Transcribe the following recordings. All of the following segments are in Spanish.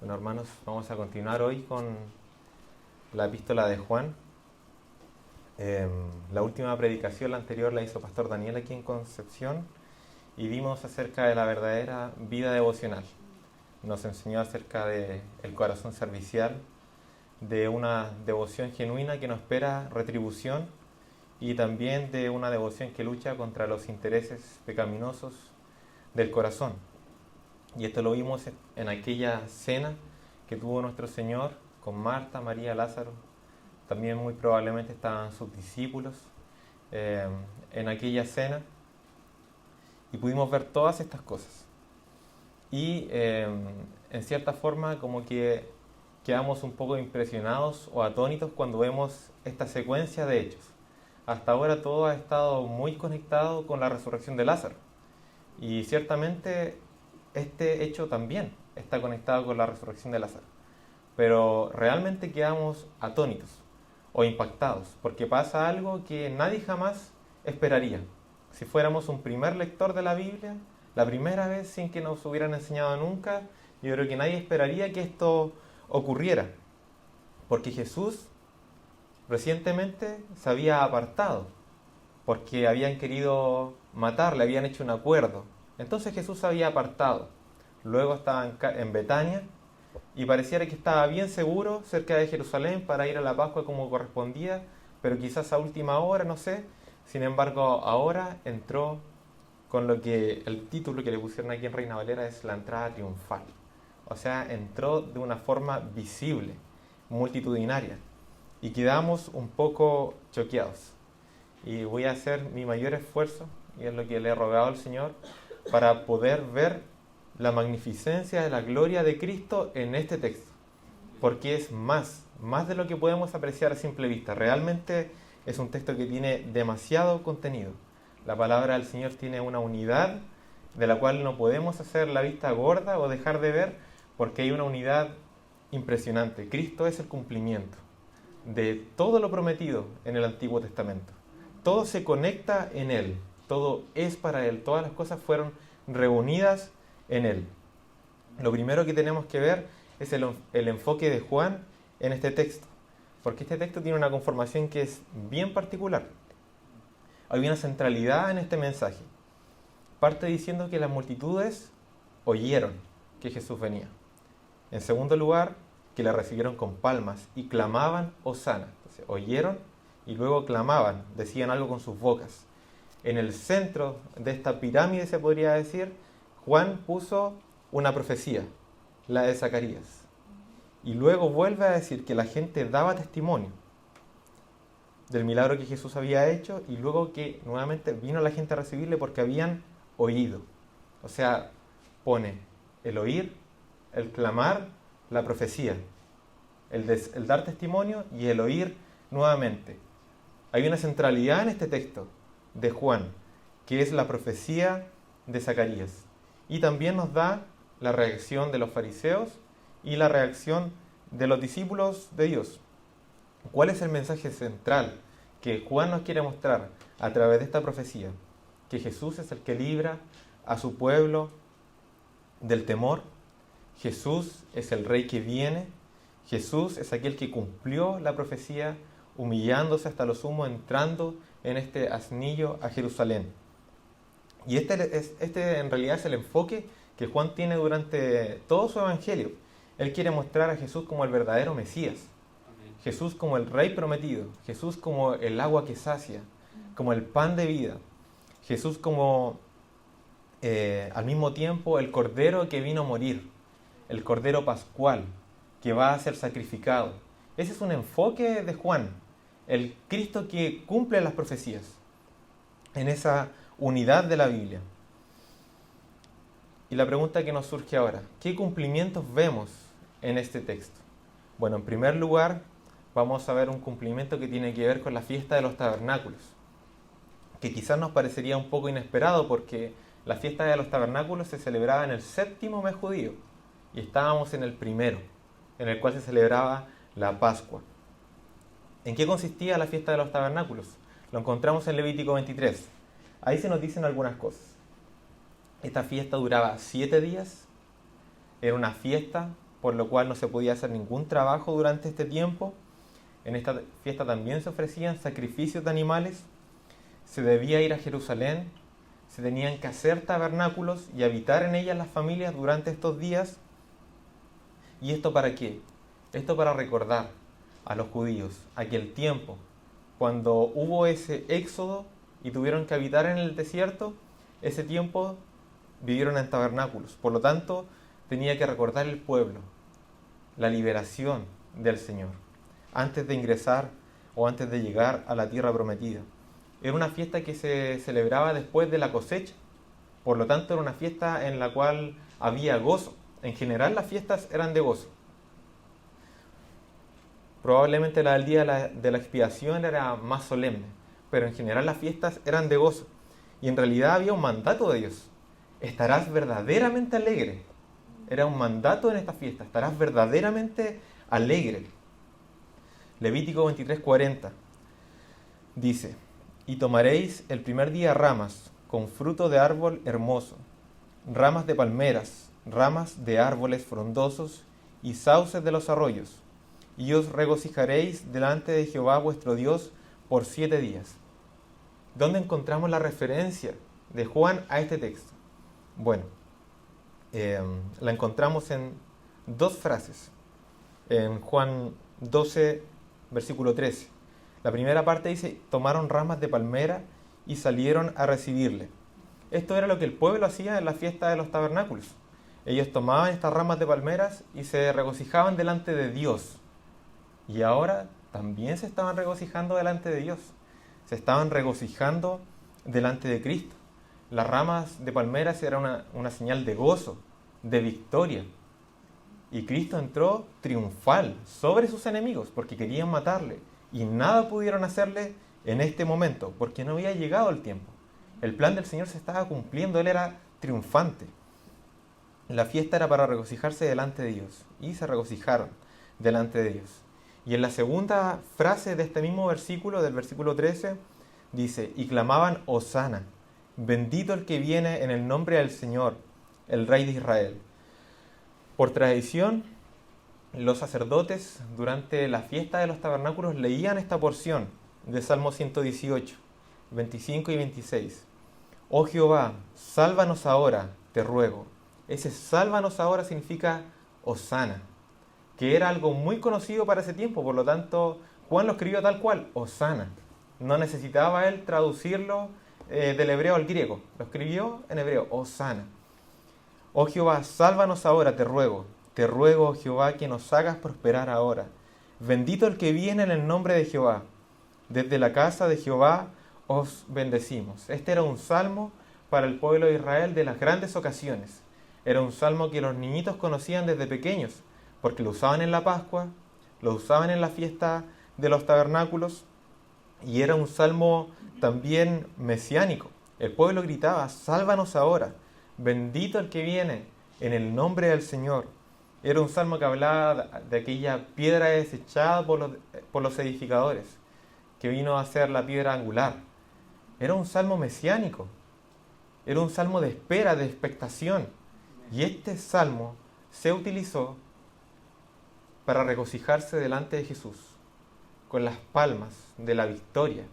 Bueno, hermanos, vamos a continuar hoy con la epístola de Juan. La última predicación, la anterior, la hizo Pastor Daniel aquí en Concepción y vimos acerca de la verdadera vida devocional. Nos enseñó acerca del corazón servicial, de una devoción genuina que no espera retribución y también de una devoción que lucha contra los intereses pecaminosos del corazón. Y esto lo vimos en aquella cena que tuvo nuestro Señor con Marta, María, Lázaro. También muy probablemente estaban sus discípulos en aquella cena. Y pudimos ver todas estas cosas. Y en cierta forma como que quedamos un poco impresionados o atónitos cuando vemos esta secuencia de hechos. Hasta ahora todo ha estado muy conectado con la resurrección de Lázaro. Y ciertamente este hecho también está conectado con la resurrección de Lázaro. Pero realmente quedamos atónitos o impactados, porque pasa algo que nadie jamás esperaría. Si fuéramos un primer lector de la Biblia, la primera vez sin que nos hubieran enseñado nunca, yo creo que nadie esperaría que esto ocurriera. Porque Jesús recientemente se había apartado, porque habían querido matarle, habían hecho un acuerdo. Entonces Jesús se había apartado. Luego estaba en Betania y pareciera que estaba bien seguro cerca de Jerusalén para ir a la Pascua como correspondía, pero quizás a última hora, no sé. Sin embargo, ahora entró con lo que el título que le pusieron aquí en Reina Valera es la entrada triunfal. O sea, entró de una forma visible, multitudinaria, y quedamos un poco choqueados. Y voy a hacer mi mayor esfuerzo, y es lo que le he rogado al Señor, para poder ver la magnificencia de la gloria de Cristo en este texto. Porque es más de lo que podemos apreciar a simple vista. Realmente es un texto que tiene demasiado contenido. La palabra del Señor tiene una unidad de la cual no podemos hacer la vista gorda o dejar de ver, porque hay una unidad impresionante. Cristo es el cumplimiento de todo lo prometido en el Antiguo Testamento. Todo se conecta en Él, todo es para Él, todas las cosas fueron reunidas en Él. Lo primero que tenemos que ver es el enfoque de Juan en este texto, porque este texto tiene una conformación que es bien particular. Hay una centralidad en este mensaje. Parte diciendo que las multitudes oyeron que Jesús venía. En segundo lugar, que le recibieron con palmas y clamaban Hosana. Entonces, oyeron y luego clamaban, decían algo con sus bocas. En el centro de esta pirámide, se podría decir, Juan puso una profecía, la de Zacarías. Y luego vuelve a decir que la gente daba testimonio del milagro que Jesús había hecho y luego que nuevamente vino la gente a recibirle porque habían oído. O sea, pone el oír, el clamar, la profecía, el dar testimonio y el oír nuevamente. Hay una centralidad en este texto de Juan, que es la profecía de Zacarías. Y también nos da la reacción de los fariseos y la reacción de los discípulos de Dios. ¿Cuál es el mensaje central que Juan nos quiere mostrar a través de esta profecía? Que Jesús es el que libra a su pueblo del temor. Jesús es el Rey que viene. Jesús es aquel que cumplió la profecía, humillándose hasta lo sumo, entrando en este asnillo a Jerusalén. Y este en realidad es el enfoque que Juan tiene durante todo su evangelio. Él quiere mostrar a Jesús como el verdadero Mesías. Jesús como el Rey prometido. Jesús como el agua que sacia, como el pan de vida. Jesús como al mismo tiempo el Cordero que vino a morir, el Cordero Pascual que va a ser sacrificado. Ese es un enfoque de Juan, el Cristo que cumple las profecías en esa unidad de la Biblia. Y la pregunta que nos surge ahora, ¿qué cumplimientos vemos en este texto? Bueno, en primer lugar, vamos a ver un cumplimiento que tiene que ver con la fiesta de los tabernáculos, que quizás nos parecería un poco inesperado porque la fiesta de los tabernáculos se celebraba en el 7º mes judío y estábamos en el primero, en el cual se celebraba la Pascua. ¿En qué consistía la fiesta de los tabernáculos? Lo encontramos en Levítico 23. Ahí se nos dicen algunas cosas. Esta fiesta duraba 7 días. Era una fiesta por lo cual no se podía hacer ningún trabajo durante este tiempo. En esta fiesta también se ofrecían sacrificios de animales, se debía ir a Jerusalén, se tenían que hacer tabernáculos y habitar en ellas las familias durante estos días. ¿Y esto para qué? Esto para recordar a los judíos aquel tiempo, cuando hubo ese éxodo y tuvieron que habitar en el desierto, ese tiempo vivieron en tabernáculos. Por lo tanto, tenía que recordar el pueblo la liberación del Señor antes de ingresar o antes de llegar a la tierra prometida. Era una fiesta que se celebraba después de la cosecha. Por lo tanto, era una fiesta en la cual había gozo. En general, las fiestas eran de gozo. Probablemente la del día de la expiación era más solemne, pero en general las fiestas eran de gozo. Y en realidad había un mandato de Dios. Estarás verdaderamente alegre. Era un mandato en esta fiesta. Estarás verdaderamente alegre. Levítico 23:40 dice: y tomaréis el primer día ramas con fruto de árbol hermoso, ramas de palmeras, ramas de árboles frondosos y sauces de los arroyos, y os regocijaréis delante de Jehová vuestro Dios por 7 días. ¿Dónde encontramos la referencia de Juan a este texto? Bueno, la encontramos en 2 frases. En Juan 12, versículo 13. La primera parte dice: tomaron ramas de palmera y salieron a recibirle. Esto era lo que el pueblo hacía en la fiesta de los tabernáculos. Ellos tomaban estas ramas de palmeras y se regocijaban delante de Dios. Y ahora también se estaban regocijando delante de Dios. Se estaban regocijando delante de Cristo. Las ramas de palmeras eran una señal de gozo, de victoria. Y Cristo entró triunfal sobre sus enemigos porque querían matarle. Y nada pudieron hacerle en este momento porque no había llegado el tiempo. El plan del Señor se estaba cumpliendo, Él era triunfante. La fiesta era para regocijarse delante de Dios. Y se regocijaron delante de Dios. Y en la segunda frase de este mismo versículo, del versículo 13, dice: y clamaban Hosana, bendito el que viene en el nombre del Señor, el Rey de Israel. Por tradición, los sacerdotes durante la fiesta de los tabernáculos leían esta porción de Salmo 118, 25 y 26. Oh Jehová, sálvanos ahora, te ruego. Ese sálvanos ahora significa Hosana, que era algo muy conocido para ese tiempo, por lo tanto Juan lo escribió tal cual, Hosana. No necesitaba él traducirlo del hebreo al griego, lo escribió en hebreo, Hosana. Oh Jehová, sálvanos ahora, te ruego, oh Jehová, que nos hagas prosperar ahora. Bendito el que viene en el nombre de Jehová. Desde la casa de Jehová os bendecimos. Este era un salmo para el pueblo de Israel de las grandes ocasiones. Era un salmo que los niñitos conocían desde pequeños, porque lo usaban en la Pascua, lo usaban en la fiesta de los tabernáculos, y era un salmo también mesiánico. El pueblo gritaba: sálvanos ahora, bendito el que viene en el nombre del Señor. Era un salmo que hablaba de aquella piedra desechada por los edificadores, que vino a ser la piedra angular. Era un salmo mesiánico, era un salmo de espera, de expectación. Y este salmo se utilizó para regocijarse delante de Jesús, con las palmas de la victoria.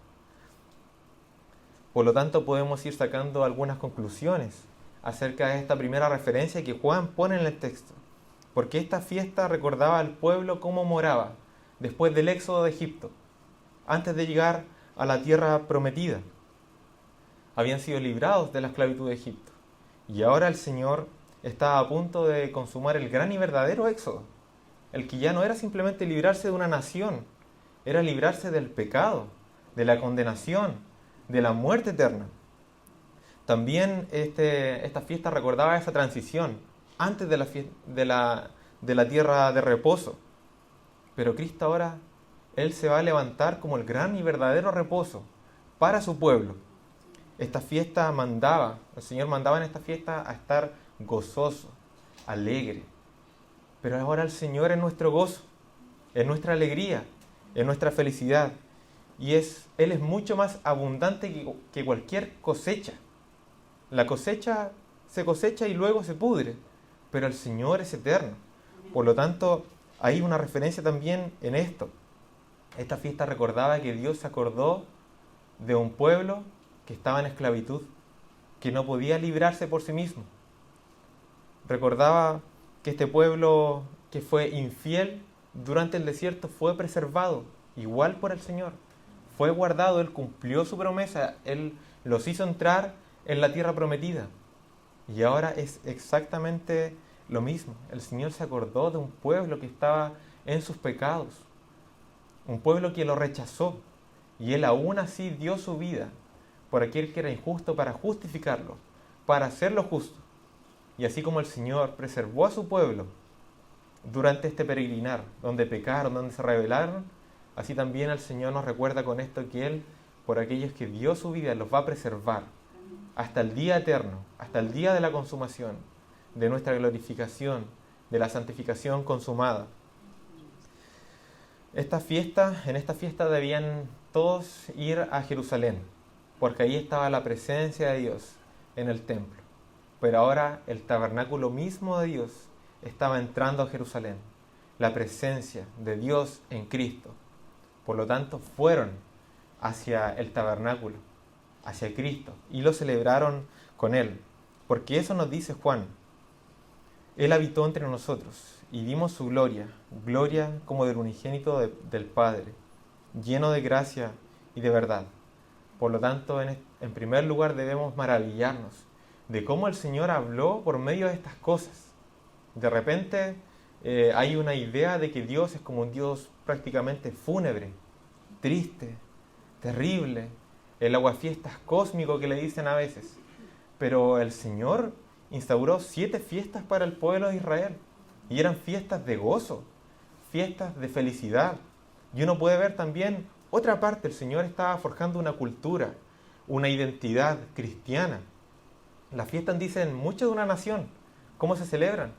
Por lo tanto, podemos ir sacando algunas conclusiones acerca de esta primera referencia que Juan pone en el texto. Porque esta fiesta recordaba al pueblo cómo moraba después del éxodo de Egipto, antes de llegar a la tierra prometida. Habían sido librados de la esclavitud de Egipto. Y ahora el Señor estaba a punto de consumar el gran y verdadero éxodo. El que ya no era simplemente librarse de una nación, era librarse del pecado, de la condenación, de la muerte eterna. También esta fiesta recordaba esa transición antes de la tierra de reposo. Pero Cristo ahora, Él se va a levantar como el gran y verdadero reposo para su pueblo. Esta fiesta el Señor mandaba en esta fiesta a estar gozoso, alegre. Pero ahora el Señor es nuestro gozo, es nuestra alegría, es nuestra felicidad. Y Él es mucho más abundante que cualquier cosecha. La cosecha se cosecha y luego se pudre, pero el Señor es eterno. Por lo tanto, hay una referencia también en esto. Esta fiesta recordaba que Dios se acordó de un pueblo que estaba en esclavitud, que no podía librarse por sí mismo. Recordaba que este pueblo que fue infiel durante el desierto fue preservado, igual por el Señor. Fue guardado, Él cumplió su promesa, Él los hizo entrar en la tierra prometida. Y ahora es exactamente lo mismo. El Señor se acordó de un pueblo que estaba en sus pecados, un pueblo que lo rechazó, y Él aún así dio su vida por aquel que era injusto para justificarlo, para hacerlo justo. Y así como el Señor preservó a su pueblo durante este peregrinar, donde pecaron, donde se rebelaron, así también el Señor nos recuerda con esto que Él, por aquellos que dio su vida, los va a preservar hasta el día eterno, hasta el día de la consumación, de nuestra glorificación, de la santificación consumada. En esta fiesta debían todos ir a Jerusalén, porque ahí estaba la presencia de Dios en el templo. Pero ahora el tabernáculo mismo de Dios estaba entrando a Jerusalén, la presencia de Dios en Cristo. Por lo tanto, fueron hacia el tabernáculo, hacia Cristo, y lo celebraron con Él. Porque eso nos dice Juan. Él habitó entre nosotros y vimos su gloria, gloria como del unigénito del Padre, lleno de gracia y de verdad. Por lo tanto, en primer lugar debemos maravillarnos de cómo el Señor habló por medio de estas cosas. De repente hay una idea de que Dios es como un Dios prácticamente fúnebre, triste, terrible, el aguafiestas cósmico que le dicen a veces. Pero el Señor instauró 7 fiestas para el pueblo de Israel, y eran fiestas de gozo, fiestas de felicidad. Y uno puede ver también otra parte. El Señor estaba forjando una cultura, una identidad cristiana. Las fiestas dicen mucho de una nación. ¿Cómo se celebran?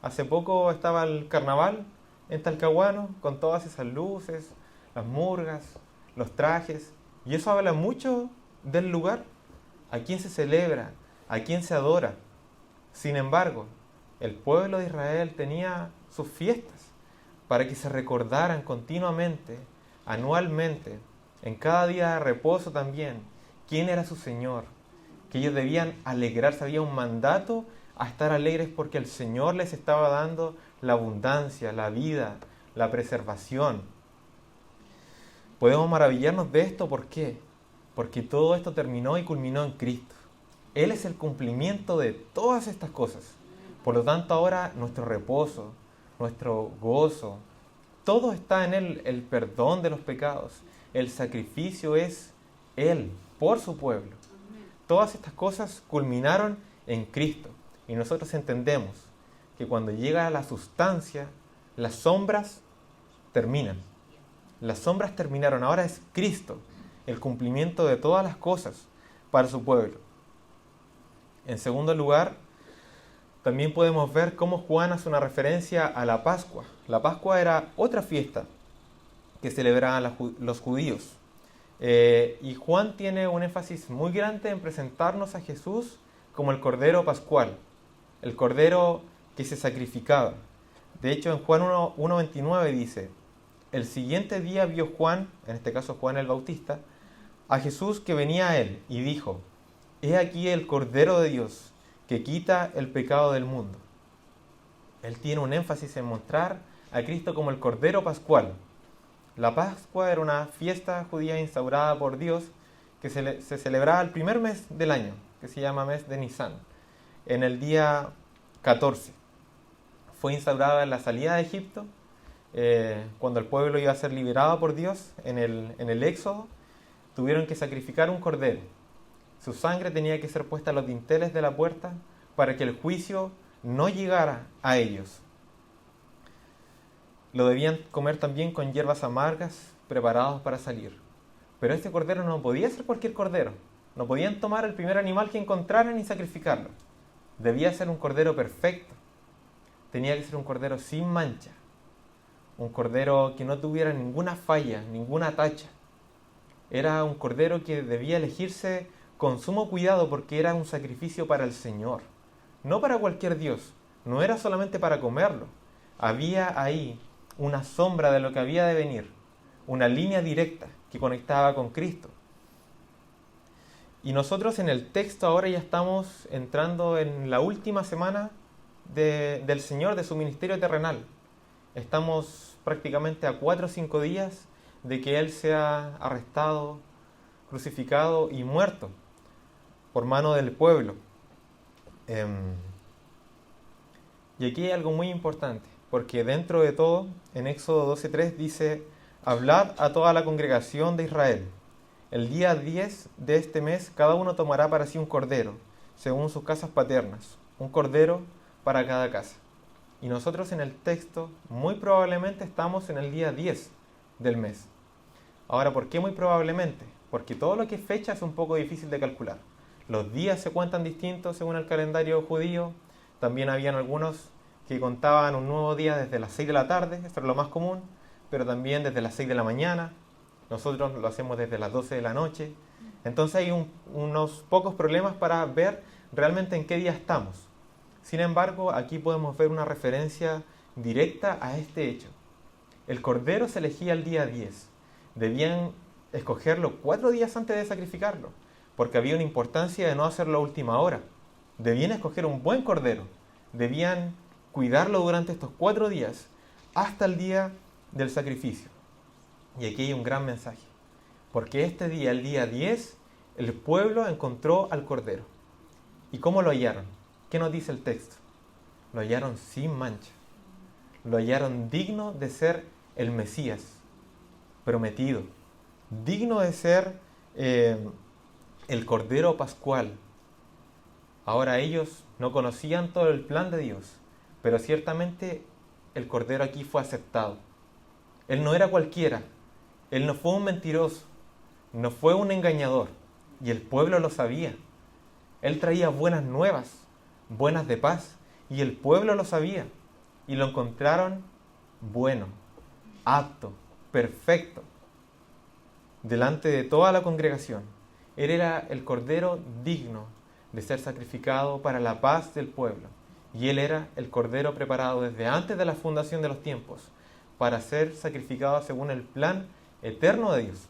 Hace poco estaba el carnaval en Talcahuano, con todas esas luces, las murgas, los trajes, y eso habla mucho del lugar, a quién se celebra, a quién se adora. Sin embargo, el pueblo de Israel tenía sus fiestas para que se recordaran continuamente, anualmente, en cada día de reposo también, quién era su Señor, que ellos debían alegrarse. Había un mandato a estar alegres porque el Señor les estaba dando la abundancia, la vida, la preservación. Podemos maravillarnos de esto, ¿por qué? Porque todo esto terminó y culminó en Cristo. Él es el cumplimiento de todas estas cosas. Por lo tanto, ahora nuestro reposo, nuestro gozo, todo está en Él, el perdón de los pecados. El sacrificio es Él, por su pueblo. Todas estas cosas culminaron en Cristo. Y nosotros entendemos que cuando llega a la sustancia, las sombras terminan. Las sombras terminaron. Ahora es Cristo, el cumplimiento de todas las cosas para su pueblo. En segundo lugar, también podemos ver cómo Juan hace una referencia a la Pascua. La Pascua era otra fiesta que celebraban los judíos. Y Juan tiene un énfasis muy grande en presentarnos a Jesús como el Cordero Pascual, el Cordero que se sacrificaba. De hecho, en Juan 1:29 dice: el siguiente día vio Juan, en este caso Juan el Bautista, a Jesús que venía a él y dijo: he aquí el Cordero de Dios que quita el pecado del mundo. Él tiene un énfasis en mostrar a Cristo como el Cordero Pascual. La Pascua era una fiesta judía instaurada por Dios que se celebraba el primer mes del año, que se llama mes de Nisan, en el día 14. Fue instaurada en la salida de Egipto, cuando el pueblo iba a ser liberado por Dios en el Éxodo. Tuvieron que sacrificar un cordero. Su sangre tenía que ser puesta a los dinteles de la puerta para que el juicio no llegara a ellos. Lo debían comer también con hierbas amargas, preparados para salir. Pero este cordero no podía ser cualquier cordero. No podían tomar el primer animal que encontraran y sacrificarlo. Debía ser un cordero perfecto. Tenía que ser un cordero sin mancha. Un cordero que no tuviera ninguna falla, ninguna tacha. Era un cordero que debía elegirse con sumo cuidado porque era un sacrificio para el Señor, no para cualquier Dios. No era solamente para comerlo, Había ahí una sombra de lo que había de venir, una línea directa que conectaba con Cristo. Y nosotros en el texto ahora ya estamos entrando en la última semana del Señor, de su ministerio terrenal. Estamos prácticamente a 4 o 5 días de que Él sea arrestado, crucificado y muerto por mano del pueblo. Y aquí hay algo muy importante, porque dentro de todo, en Éxodo 12:3 dice: hablad a toda la congregación de Israel. El día 10 de este mes cada uno tomará para sí un cordero, según sus casas paternas, un cordero para cada casa. Y nosotros en el texto muy probablemente estamos en el día 10 del mes. Ahora, ¿por qué muy probablemente? Porque todo lo que es fecha es un poco difícil de calcular. Los días se cuentan distintos según el calendario judío. También habían algunos que contaban un nuevo día desde las 6 de la tarde, esto es lo más común, pero también desde las 6 de la mañana. Nosotros lo hacemos desde las 12 de la noche. Entonces hay unos pocos problemas para ver realmente en qué día estamos. Sin embargo, aquí podemos ver una referencia directa a este hecho. El cordero se elegía el día 10. Debían escogerlo 4 días antes de sacrificarlo, porque había una importancia de no hacerlo a última hora. Debían escoger un buen cordero. Debían cuidarlo durante estos 4 días hasta el día del sacrificio. Y aquí hay un gran mensaje, porque este día, el día 10, el pueblo encontró al cordero. ¿Y cómo lo hallaron? ¿Qué nos dice el texto? Lo hallaron sin mancha. Lo hallaron digno de ser el Mesías prometido, digno de ser el Cordero Pascual. Ahora ellos no conocían todo el plan de Dios, pero ciertamente el Cordero aquí fue aceptado. Él no era cualquiera, Él no fue un mentiroso, no fue un engañador, y el pueblo lo sabía. Él traía buenas nuevas, buenas de paz, y el pueblo lo sabía, y lo encontraron bueno, apto, perfecto, delante de toda la congregación. Él era el cordero digno de ser sacrificado para la paz del pueblo, y él era el cordero preparado desde antes de la fundación de los tiempos para ser sacrificado según el plan eterno de Dios.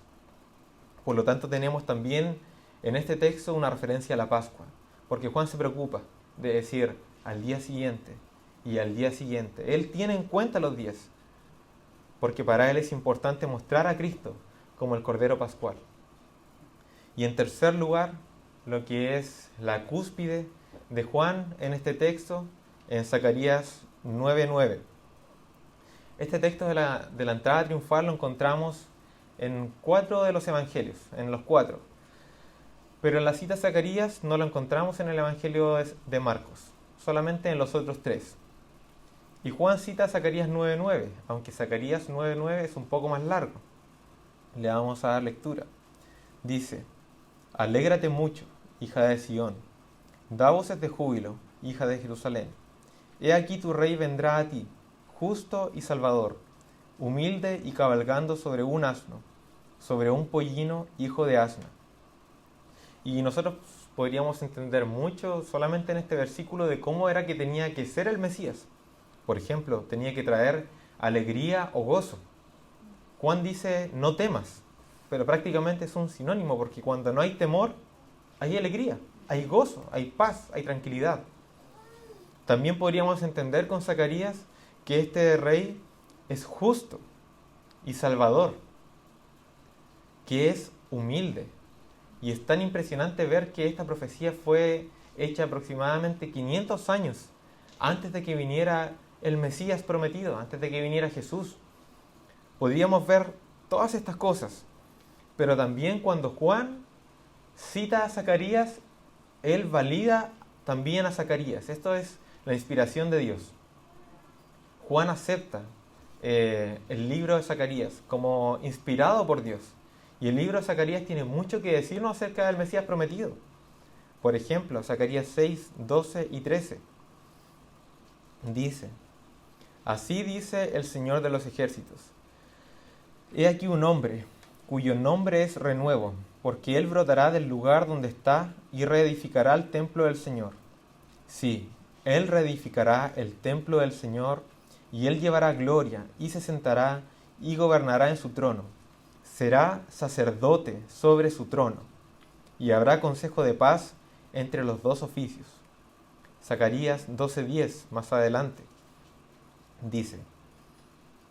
Por lo tanto, tenemos también en este texto una referencia a la Pascua, porque Juan se preocupa de decir al día siguiente y al día siguiente. Él tiene en cuenta los días, porque para él es importante mostrar a Cristo como el Cordero Pascual. Y en tercer lugar, lo que es la cúspide de Juan en este texto, en Zacarías 9:9. Este texto de la entrada triunfal lo encontramos en 4 de los evangelios, en los 4. Pero en la cita Zacarías no lo encontramos en el evangelio de Marcos, solamente en los otros 3. Y Juan cita Zacarías 9:9, aunque Zacarías 9:9 es un poco más largo. Le vamos a dar lectura. Dice: alégrate mucho, hija de Sión, da voces de júbilo, hija de Jerusalén. He aquí tu rey vendrá a ti, justo y salvador, humilde y cabalgando sobre un asno, sobre un pollino, hijo de asna. Y nosotros podríamos entender mucho solamente en este versículo de cómo era que tenía que ser el Mesías. Por ejemplo, tenía que traer alegría o gozo. Juan dice, no temas, pero prácticamente es un sinónimo, porque cuando no hay temor, hay alegría, hay gozo, hay paz, hay tranquilidad. También podríamos entender con Zacarías que este rey es justo y salvador, que es humilde. Y es tan impresionante ver que esta profecía fue hecha aproximadamente 500 años antes de que viniera el Mesías prometido, antes de que viniera Jesús. Podríamos ver todas estas cosas, pero también cuando Juan cita a Zacarías, él valida también a Zacarías. Esto es la inspiración de Dios. Juan acepta el libro de Zacarías como inspirado por Dios. Y el libro de Zacarías tiene mucho que decirnos acerca del Mesías prometido. Por ejemplo, Zacarías 6, 12 y 13. Dice: así dice el Señor de los ejércitos. He aquí un hombre, cuyo nombre es Renuevo, porque él brotará del lugar donde está y reedificará el templo del Señor. Sí, él reedificará el templo del Señor y él llevará gloria, y se sentará y gobernará en su trono. Será sacerdote sobre su trono, y habrá consejo de paz entre los dos oficios. Zacarías 12:10, más adelante, dice: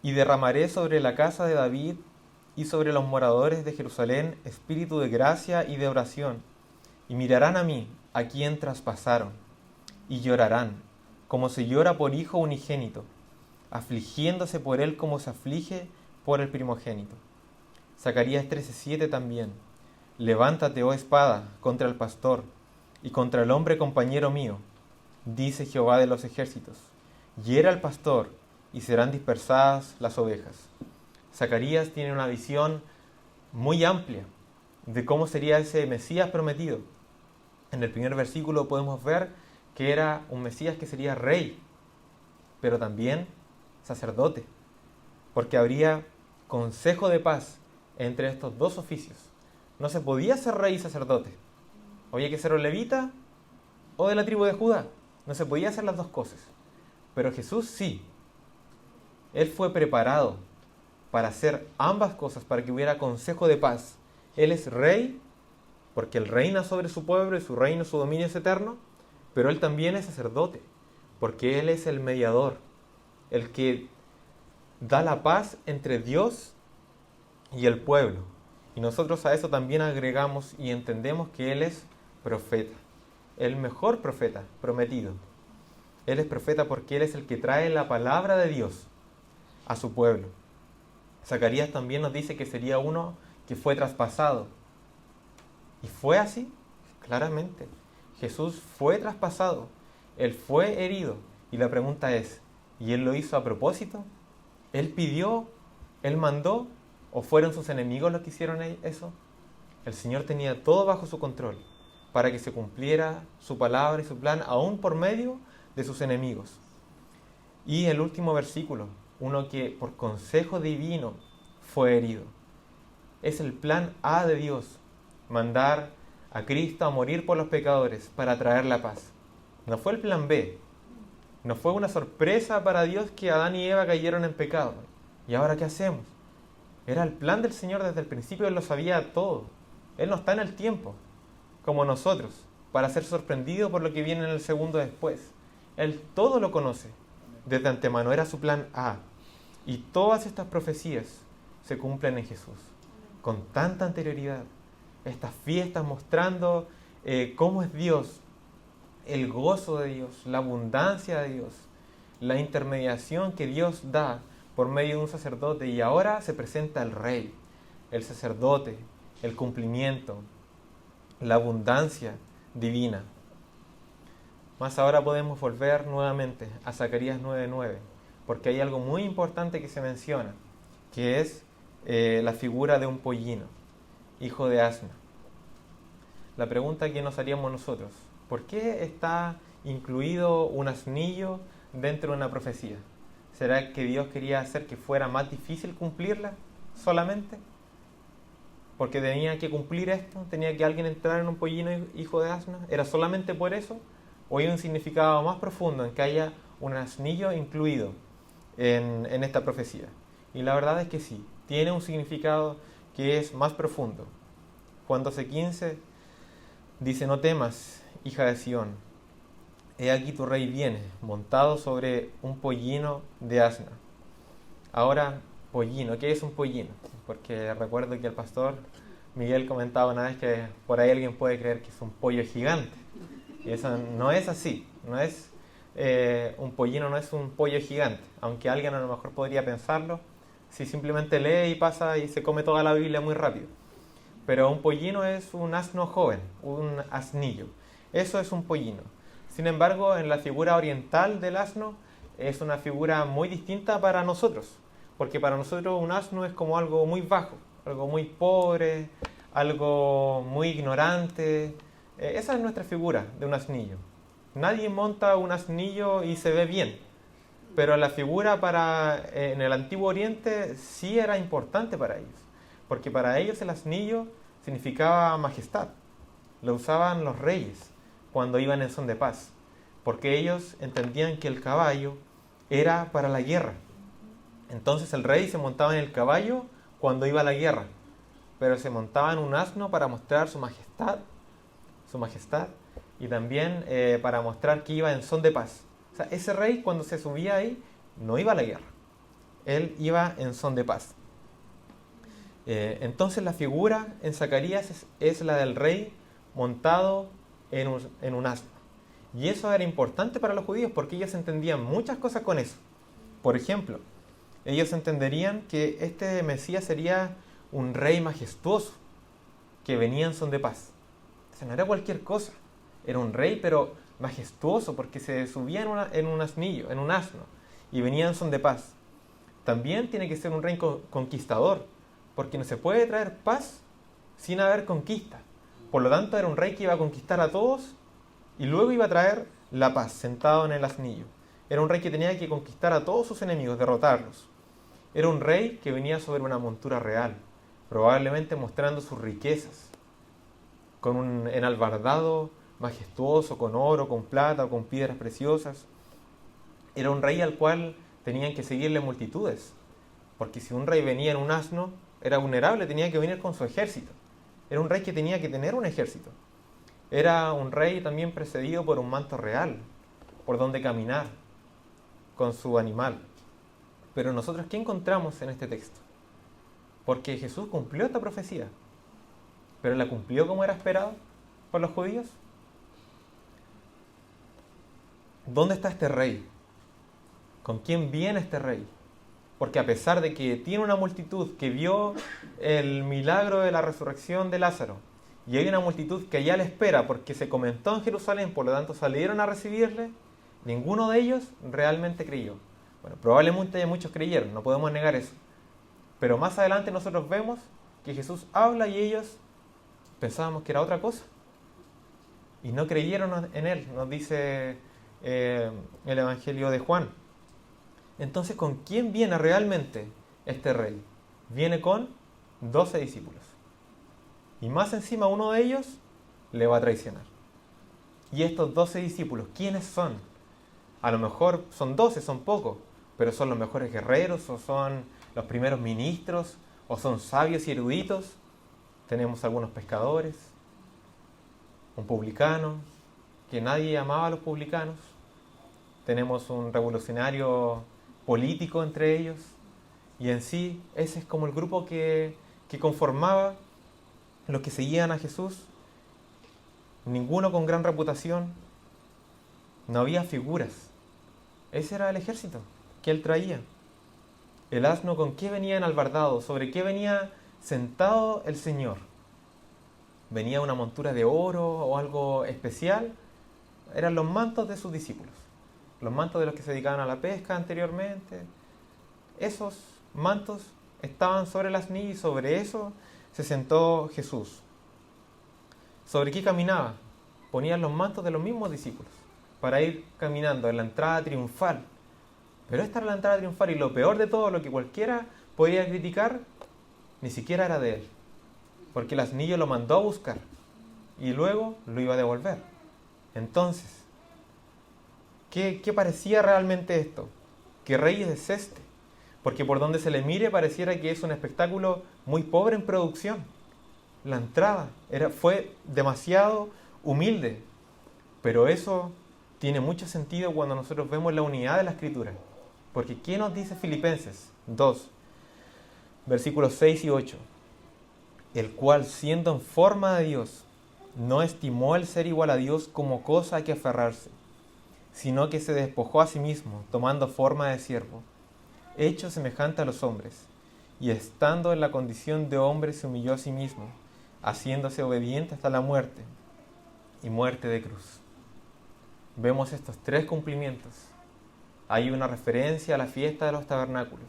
Y derramaré sobre la casa de David y sobre los moradores de Jerusalén espíritu de gracia y de oración, y mirarán a mí, a quien traspasaron, y llorarán, como se llora por hijo unigénito, afligiéndose por él como se aflige por el primogénito. Zacarías 13:7 también: Levántate, oh espada, contra el pastor, y contra el hombre compañero mío, dice Jehová de los ejércitos. Hiera al pastor, y serán dispersadas las ovejas. Zacarías tiene una visión muy amplia de cómo sería ese Mesías prometido. En el primer versículo podemos ver que era un Mesías que sería rey, pero también sacerdote, porque habría consejo de paz entre estos dos oficios. No se podía ser rey y sacerdote. Había que ser o levita o de la tribu de Judá. No se podía hacer las dos cosas. Pero Jesús sí. Él fue preparado para hacer ambas cosas, para que hubiera consejo de paz. Él es rey, porque Él reina sobre su pueblo y su reino, su dominio es eterno, pero Él también es sacerdote, porque Él es el mediador, el que da la paz entre Dios y el pueblo. Y nosotros a eso también agregamos y entendemos que Él es profeta, el mejor profeta prometido. Él es profeta porque Él es el que trae la palabra de Dios a su pueblo. Zacarías también nos dice que sería uno que fue traspasado. ¿Y fue así? Claramente. Jesús fue traspasado. Él fue herido. Y la pregunta es, ¿y Él lo hizo a propósito? ¿Él pidió? ¿Él mandó? ¿O fueron sus enemigos los que hicieron eso? El Señor tenía todo bajo su control para que se cumpliera su palabra y su plan, aún por medio de sus enemigos. Y el último versículo, uno que por consejo divino fue herido. Es el plan A de Dios, mandar a Cristo a morir por los pecadores para traer la paz. No fue el plan B. No fue una sorpresa para Dios que Adán y Eva cayeron en pecado. ¿Y ahora qué hacemos? Era el plan del Señor desde el principio. Él lo sabía todo. Él no está en el tiempo, como nosotros, para ser sorprendido por lo que viene en el segundo después. Él todo lo conoce desde antemano. Era su plan A. Y todas estas profecías se cumplen en Jesús, con tanta anterioridad. Estas fiestas mostrando cómo es Dios, el gozo de Dios, la abundancia de Dios, la intermediación que Dios da por medio de un sacerdote. Y ahora se presenta el Rey, el sacerdote, el cumplimiento, la abundancia divina. Más ahora podemos volver nuevamente a Zacarías 9:9, porque hay algo muy importante que se menciona, que es la figura de un pollino, hijo de asna. La pregunta que nos haríamos nosotros: ¿por qué está incluido un asnillo dentro de una profecía? ¿Será que Dios quería hacer que fuera más difícil cumplirla solamente? Porque tenía que cumplir esto, tenía que alguien entrar en un pollino hijo de asna. ¿Era solamente por eso? ¿O hay un significado más profundo en que haya un asnillo incluido en esta profecía? Y la verdad es que sí, tiene un significado que es más profundo. Juan 12:15 dice: no temas, hija de Sión, he aquí tu rey viene, montado sobre un pollino de asna. Ahora, pollino, ¿qué es un pollino? Porque recuerdo que el pastor Miguel comentaba una vez que por ahí alguien puede creer que es un pollo gigante. Y eso no es así, no es un pollino, no es un pollo gigante, aunque alguien a lo mejor podría pensarlo si simplemente lee y pasa y se come toda la Biblia muy rápido. Pero un pollino es un asno joven, un asnillo. Eso es un pollino. Sin embargo, en la figura oriental del asno es una figura muy distinta para nosotros, porque para nosotros un asno es como algo muy bajo, algo muy pobre, algo muy ignorante. Esa es nuestra figura de un asnillo. Nadie monta un asnillo y se ve bien, pero la figura en el Antiguo Oriente sí era importante para ellos, porque para ellos el asnillo significaba majestad. Lo usaban los reyes cuando iban en son de paz, porque ellos entendían que el caballo era para la guerra. Entonces el rey se montaba en el caballo cuando iba a la guerra, pero se montaba en un asno para mostrar su majestad, y también para mostrar que iba en son de paz. O sea, ese rey cuando se subía ahí no iba a la guerra, él iba en son de paz. Entonces la figura en Zacarías es la del rey montado en un asno. Y eso era importante para los judíos porque ellos entendían muchas cosas con eso. Por ejemplo, ellos entenderían que este Mesías sería un rey majestuoso que venía en son de paz. O sea, no era cualquier cosa. Era un rey, pero majestuoso, porque se subía en un asnillo, en un asno, y venía en son de paz. También tiene que ser un rey conquistador, porque no se puede traer paz sin haber conquista. Por lo tanto, era un rey que iba a conquistar a todos y luego iba a traer la paz, sentado en el asnillo. Era un rey que tenía que conquistar a todos sus enemigos, derrotarlos. Era un rey que venía sobre una montura real, probablemente mostrando sus riquezas, con un enalbardado majestuoso, con oro, con plata o con piedras preciosas. Era un rey al cual tenían que seguirle multitudes, porque si un rey venía en un asno, era vulnerable, tenía que venir con su ejército. Era un rey que tenía que tener un ejército. Era un rey también precedido por un manto real, por donde caminar, con su animal. Pero nosotros, ¿qué encontramos en este texto? Porque Jesús cumplió esta profecía, pero ¿la cumplió como era esperado por los judíos? ¿Dónde está este rey? ¿Con quién viene este rey? Porque a pesar de que tiene una multitud que vio el milagro de la resurrección de Lázaro, y hay una multitud que ya le espera porque se comentó en Jerusalén, por lo tanto salieron a recibirle, ninguno de ellos realmente creyó. Bueno, probablemente muchos creyeron, no podemos negar eso. Pero más adelante nosotros vemos que Jesús habla y ellos pensábamos que era otra cosa. Y no creyeron en él, nos dice el Evangelio de Juan. Entonces, ¿con quién viene realmente este rey? Viene con 12 discípulos. Y más encima uno de ellos le va a traicionar. Y estos 12 discípulos, ¿quiénes son? A lo mejor son 12, son pocos, pero son los mejores guerreros, o son los primeros ministros, o son sabios y eruditos. Tenemos algunos pescadores, un publicano, que nadie amaba a los publicanos. Tenemos un revolucionario político entre ellos. Y en sí, ese es como el grupo que conformaba los que seguían a Jesús. Ninguno con gran reputación. No había figuras. Ese era el ejército que él traía. El asno, ¿con qué venía enalbardado? ¿Sobre qué venía sentado el Señor? ¿Venía una montura de oro o algo especial? Eran los mantos de sus discípulos. Los mantos de los que se dedicaban a la pesca anteriormente. Esos mantos estaban sobre el asnillo y sobre eso se sentó Jesús. ¿Sobre qué caminaba? Ponían los mantos de los mismos discípulos para ir caminando en la entrada triunfal. Pero esta era la entrada triunfal y lo peor de todo, lo que cualquiera podía criticar, ni siquiera era de él. Porque el asnillo lo mandó a buscar y luego lo iba a devolver. Entonces, ¿qué parecía realmente esto? ¿Qué rey es este? Porque por donde se le mire pareciera que es un espectáculo muy pobre en producción. La entrada fue demasiado humilde, pero eso tiene mucho sentido cuando nosotros vemos la unidad de la Escritura. Porque ¿qué nos dice Filipenses 2, versículos 6 y 8? El cual, siendo en forma de Dios, no estimó el ser igual a Dios como cosa a que aferrarse, sino que se despojó a sí mismo, tomando forma de siervo, hecho semejante a los hombres, y estando en la condición de hombre se humilló a sí mismo, haciéndose obediente hasta la muerte, y muerte de cruz. Vemos estos tres cumplimientos. Hay una referencia a la fiesta de los tabernáculos,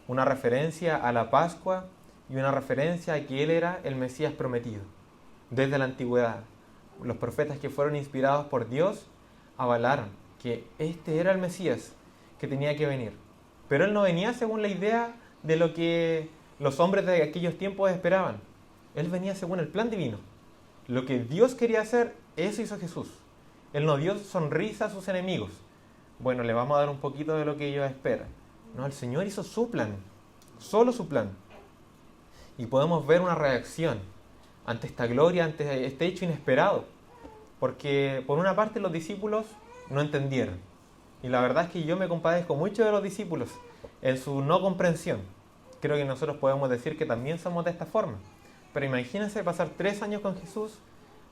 una referencia a la Pascua y una referencia a que Él era el Mesías prometido. Desde la antigüedad, los profetas que fueron inspirados por Dios avalaron que este era el Mesías que tenía que venir. Pero Él no venía según la idea de lo que los hombres de aquellos tiempos esperaban. Él venía según el plan divino. Lo que Dios quería hacer, eso hizo Jesús. Él no dio sonrisa a sus enemigos, bueno, le vamos a dar un poquito de lo que ellos esperan. No, el Señor hizo su plan, solo su plan. Y podemos ver una reacción ante esta gloria, ante este hecho inesperado. Porque por una parte los discípulos no entendieron. Y la verdad es que yo me compadezco mucho de los discípulos en su no comprensión. Creo que nosotros podemos decir que también somos de esta forma. Pero imagínense pasar 3 años con Jesús,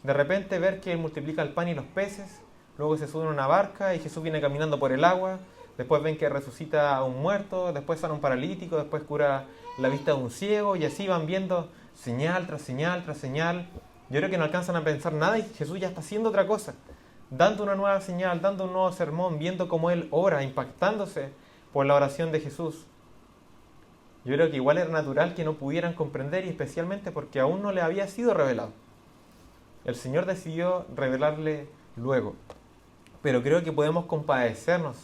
de repente ver que Él multiplica el pan y los peces, luego se sube a una barca y Jesús viene caminando por el agua, después ven que resucita a un muerto, después sana a un paralítico, después cura la vista de un ciego, y así van viendo señal tras señal tras señal. Yo creo que no alcanzan a pensar nada y Jesús ya está haciendo otra cosa, dando una nueva señal, dando un nuevo sermón, viendo cómo Él ora, impactándose por la oración de Jesús. Yo creo que igual era natural que no pudieran comprender, y especialmente porque aún no le había sido revelado. El Señor decidió revelarle luego. Pero creo que podemos compadecernos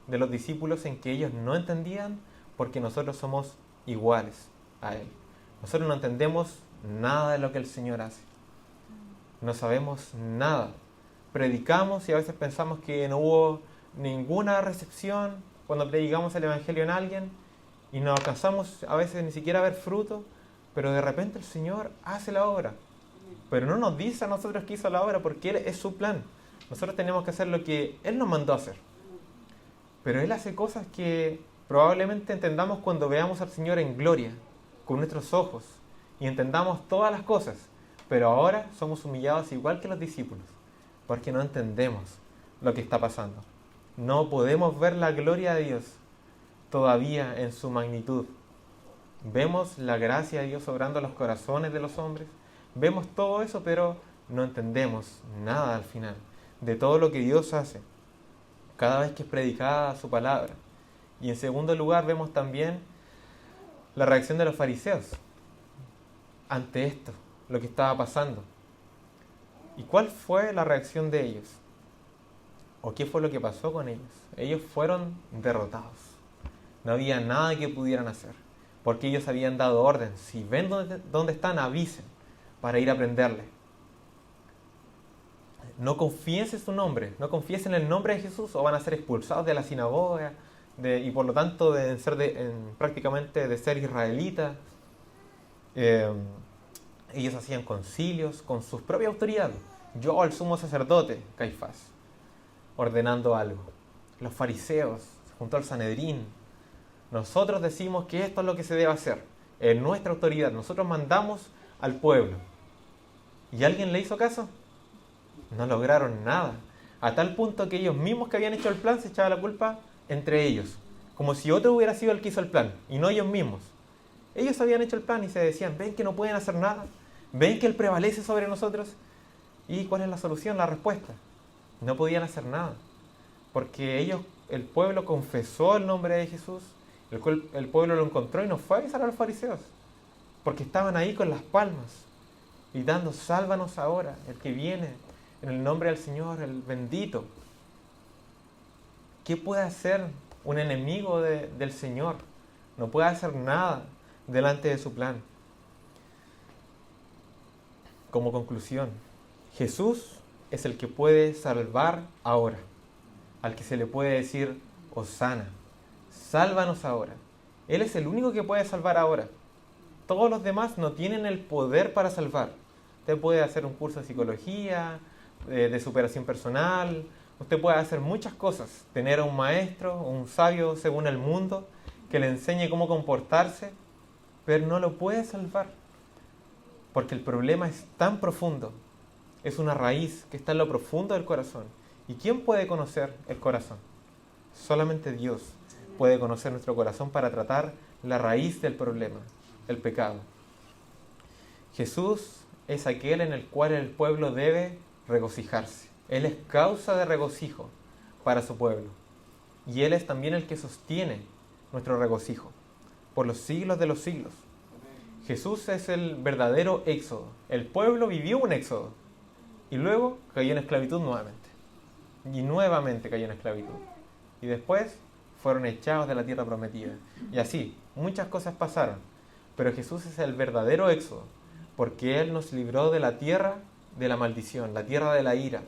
de los discípulos en que ellos no entendían, porque nosotros somos iguales a Él. Nosotros no entendemos nada de lo que el Señor hace. No sabemos nada. Predicamos y a veces pensamos que no hubo ninguna recepción cuando predicamos el Evangelio en alguien, y no alcanzamos a veces ni siquiera a ver fruto, pero de repente el Señor hace la obra. Pero no nos dice a nosotros que hizo la obra, porque Él es su plan. Nosotros tenemos que hacer lo que Él nos mandó a hacer. Pero Él hace cosas que probablemente entendamos cuando veamos al Señor en gloria, con nuestros ojos, y entendamos todas las cosas. Pero ahora somos humillados igual que los discípulos, porque no entendemos lo que está pasando. No podemos ver la gloria de Dios todavía en su magnitud. Vemos la gracia de Dios obrando en los corazones de los hombres, vemos todo eso, pero no entendemos nada al final de todo lo que Dios hace cada vez que es predicada su palabra. Y en segundo lugar vemos también la reacción de los fariseos ante esto, lo que estaba pasando. ¿Y cuál fue la reacción de ellos? ¿O qué fue lo que pasó con ellos? Ellos fueron derrotados. No había nada que pudieran hacer, porque ellos habían dado orden. Si ven dónde están, avisen para ir a prenderle. No confíen en su nombre, no confíen en el nombre de Jesús, o van a ser expulsados de la sinagoga, y por lo tanto prácticamente de ser israelitas. Ellos hacían concilios con sus propias autoridades. Yo, el sumo sacerdote, Caifás, ordenando algo. Los fariseos, junto al Sanedrín. Nosotros decimos que esto es lo que se debe hacer. En nuestra autoridad, nosotros mandamos al pueblo. ¿Y alguien le hizo caso? No lograron nada. A tal punto que ellos mismos que habían hecho el plan se echaban la culpa entre ellos. Como si otro hubiera sido el que hizo el plan, y no ellos mismos. Ellos habían hecho el plan y se decían, ven que no pueden hacer nada. Ven que Él prevalece sobre nosotros. ¿Y cuál es la solución? La respuesta. No podían hacer nada. Porque el pueblo confesó el nombre de Jesús. El pueblo lo encontró y no fue a avisar a los fariseos, porque estaban ahí con las palmas, gritando, sálvanos ahora, el que viene en el nombre del Señor, el bendito. ¿Qué puede hacer un enemigo del Señor? No puede hacer nada delante de su plan. Como conclusión, Jesús es el que puede salvar ahora, al que se le puede decir, Hosana, sálvanos ahora. Él es el único que puede salvar ahora. Todos los demás no tienen el poder para salvar. Usted puede hacer un curso de psicología, de superación personal, usted puede hacer muchas cosas, tener a un maestro, un sabio según el mundo, que le enseñe cómo comportarse, pero no lo puede salvar, porque el problema es tan profundo, es una raíz que está en lo profundo del corazón. ¿Y quién puede conocer el corazón? Solamente Dios puede conocer nuestro corazón para tratar la raíz del problema, el pecado. Jesús es aquel en el cual el pueblo debe regocijarse. Él es causa de regocijo para su pueblo. Y Él es también el que sostiene nuestro regocijo por los siglos de los siglos. Jesús es el verdadero éxodo. El pueblo vivió un éxodo y luego cayó en esclavitud nuevamente. Y nuevamente cayó en esclavitud. Y después fueron echados de la tierra prometida. Y así, muchas cosas pasaron. Pero Jesús es el verdadero éxodo, porque Él nos libró de la tierra de la maldición, la tierra de la ira.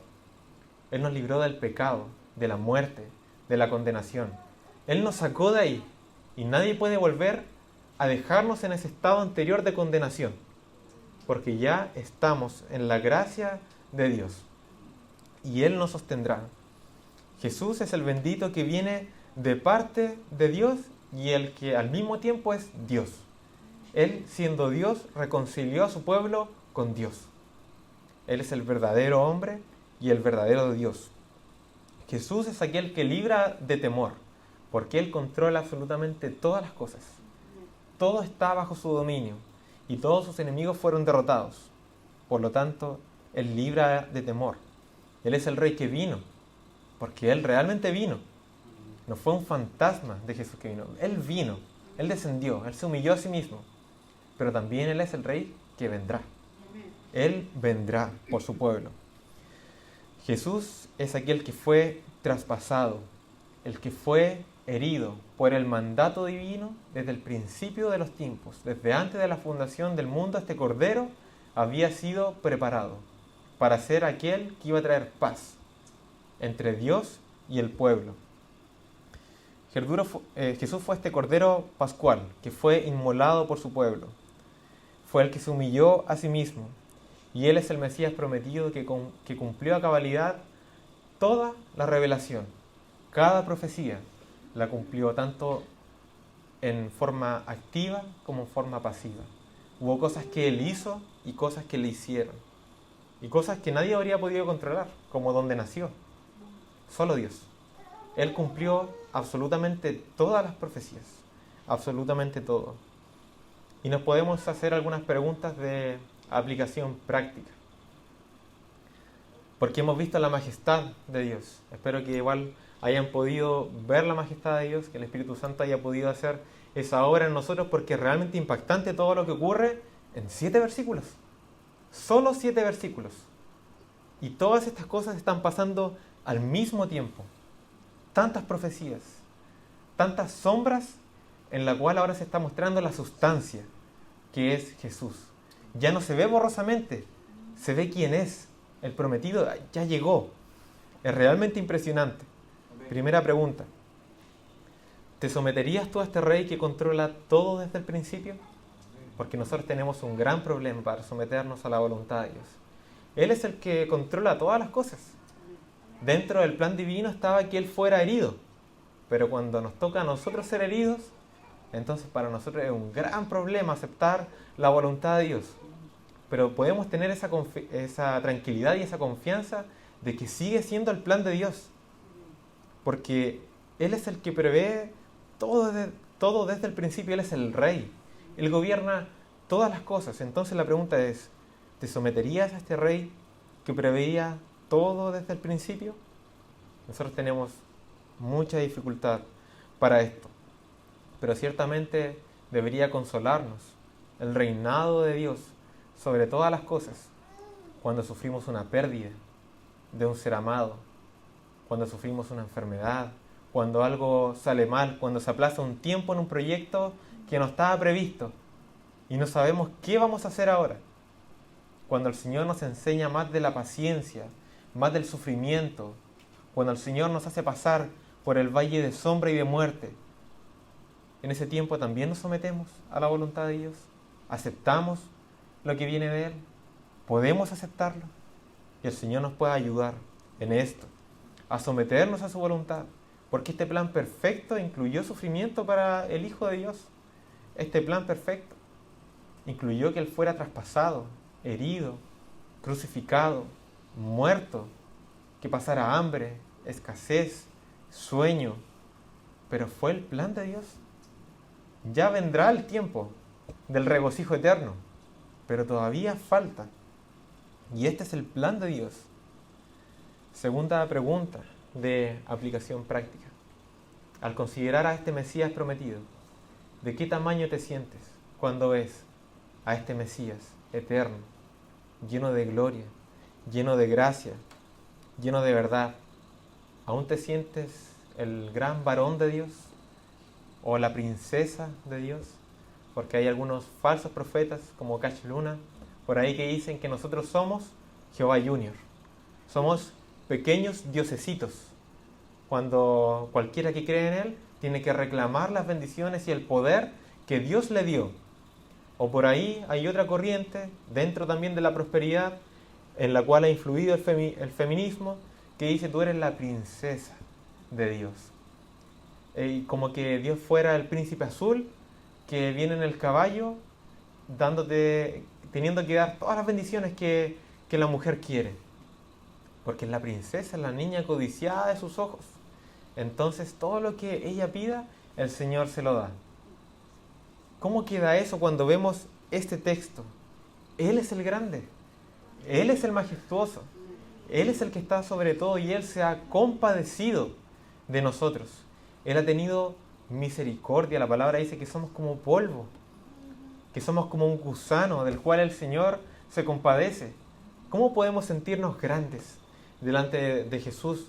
Él nos libró del pecado, de la muerte, de la condenación. Él nos sacó de ahí y nadie puede volver a dejarnos en ese estado anterior de condenación, porque ya estamos en la gracia de Dios y Él nos sostendrá. Jesús es el bendito que viene de parte de Dios y el que al mismo tiempo es Dios. Él, siendo Dios, reconcilió a su pueblo con Dios. Él es el verdadero hombre y el verdadero Dios. Jesús es aquel que libra de temor, porque Él controla absolutamente todas las cosas. Todo está bajo su dominio y todos sus enemigos fueron derrotados. Por lo tanto, Él libra de temor. Él es el Rey que vino, porque Él realmente vino. No fue un fantasma de Jesús que vino. Él vino, Él descendió, Él se humilló a sí mismo. Pero también Él es el Rey que vendrá. Él vendrá por su pueblo. Jesús es aquel que fue traspasado, el que fue herido por el mandato divino desde el principio de los tiempos. Desde antes de la fundación del mundo, este Cordero había sido preparado para ser aquel que iba a traer paz entre Dios y el pueblo. Jesús fue este Cordero pascual que fue inmolado por su pueblo. Fue el que se humilló a sí mismo. Y Él es el Mesías prometido que cumplió a cabalidad toda la revelación. Cada profecía la cumplió tanto en forma activa como en forma pasiva. Hubo cosas que Él hizo y cosas que le hicieron. Y cosas que nadie habría podido controlar, como donde nació. Solo Dios. Él cumplió absolutamente todas las profecías. Absolutamente todo. Y nos podemos hacer algunas preguntas de aplicación práctica. Porque hemos visto la majestad de Dios. Espero que igual hayan podido ver la majestad de Dios, que el Espíritu Santo haya podido hacer esa obra en nosotros, porque es realmente impactante todo lo que ocurre en 7 versículos. Solo 7 versículos. Y todas estas cosas están pasando al mismo tiempo. Tantas profecías, tantas sombras, en la cual ahora se está mostrando la sustancia, que es Jesús. Ya no se ve borrosamente, se ve quién es. El prometido ya llegó. Es realmente impresionante. Primera pregunta. ¿Te someterías tú a este Rey que controla todo desde el principio? Porque nosotros tenemos un gran problema para someternos a la voluntad de Dios. Él es el que controla todas las cosas. Dentro del plan divino estaba que Él fuera herido. Pero cuando nos toca a nosotros ser heridos, entonces para nosotros es un gran problema aceptar la voluntad de Dios. Pero podemos tener esa tranquilidad y esa confianza de que sigue siendo el plan de Dios. Porque Él es el que prevé todo desde el principio. Él es el Rey. Él gobierna todas las cosas. Entonces la pregunta es, ¿te someterías a este Rey que preveía todo desde el principio? Nosotros tenemos mucha dificultad para esto. Pero ciertamente debería consolarnos el reinado de Dios sobre todas las cosas cuando sufrimos una pérdida de un ser amado, cuando sufrimos una enfermedad, cuando algo sale mal, cuando se aplaza un tiempo en un proyecto que no estaba previsto y no sabemos qué vamos a hacer ahora. Cuando el Señor nos enseña más de la paciencia, más del sufrimiento, cuando el Señor nos hace pasar por el valle de sombra y de muerte, en ese tiempo también nos sometemos a la voluntad de Dios, aceptamos lo que viene de Él, podemos aceptarlo y el Señor nos puede ayudar en esto, a someternos a su voluntad, porque este plan perfecto incluyó sufrimiento para el Hijo de Dios. Este plan perfecto incluyó que Él fuera traspasado, herido, crucificado, muerto, que pasara hambre, escasez, sueño, pero fue el plan de Dios. Ya vendrá el tiempo del regocijo eterno, pero todavía falta. Y este es el plan de Dios. Segunda pregunta de aplicación práctica. Al considerar a este Mesías prometido, ¿de qué tamaño te sientes cuando ves a este Mesías eterno, lleno de gloria, lleno de gracia, lleno de verdad? ¿Aún te sientes el gran varón de Dios o la princesa de Dios? Porque hay algunos falsos profetas como Cash Luna por ahí que dicen que nosotros somos Jehová Junior. Somos pequeños diosesitos. cuando cualquiera que cree en Él tiene que reclamar las bendiciones y el poder que Dios le dio. O por ahí hay otra corriente, dentro también de la prosperidad, en la cual ha influido el feminismo, que dice: tú eres la princesa de Dios. Y como que Dios fuera el príncipe azul que viene en el caballo teniendo que dar todas las bendiciones que la mujer quiere, porque es la princesa, es la niña codiciada de sus ojos. Entonces todo lo que ella pida, el Señor se lo da. ¿Cómo queda eso cuando vemos este texto? Él es el grande, Él es el majestuoso, Él es el que está sobre todo, y Él se ha compadecido de nosotros. Él ha tenido misericordia. La palabra dice que somos como polvo, que somos como un gusano del cual el Señor se compadece. ¿Cómo podemos sentirnos grandes delante de Jesús?